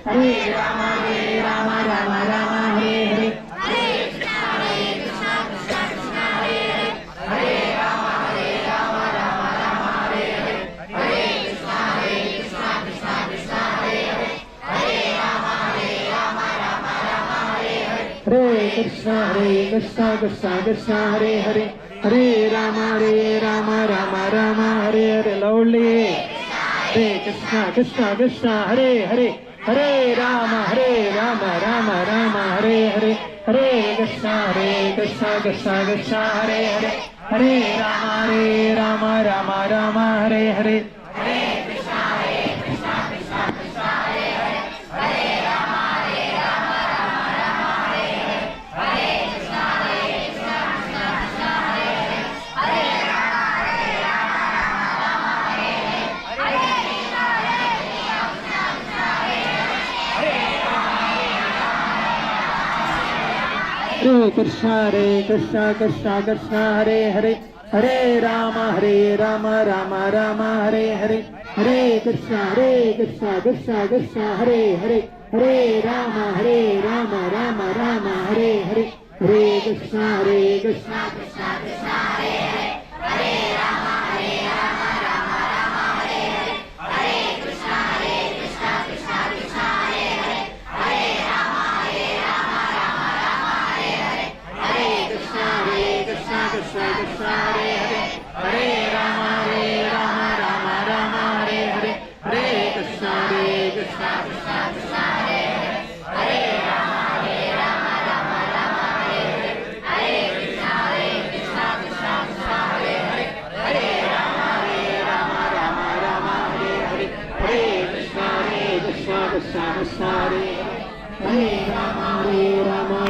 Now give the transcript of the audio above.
Hare Ram Ram Ram Hare Hare Hare Krishna Krishna Krishna Hare Hare Hare Ram Ram Ram Hare Hare lovely Hare Krishna Krishna Krishna Hare Hare Hare Ram Ram Ram Hare Hare Hare Krishna Krishna Krishna Hare Hare Hare Ram Ram Hare Hare Hare Krishna Krishna Krishna Hare Hare Hare Ram Ram Ram Hare Hare Hare Krishna Krishna Krishna Hare Hare Hare Ram Ram Ram Hare Hare Hare Krishna Krishna Krishna Hare Hare Hare Ram Ram Ram Hare Hare Hare Krishna Krishna Krishna Hare Hare Hare Ram Ram Hare Hare Krishna Krishna Hare Hare Hare Ram Ram Hare Hare Hare Krishna Krishna Hare Hare Hare Ram Ram Hare Hare Hare Krishna Krishna Hare Hare Hare Ram Ram Hare Hare Hare Krishna Krishna Hare Hare Hare Ram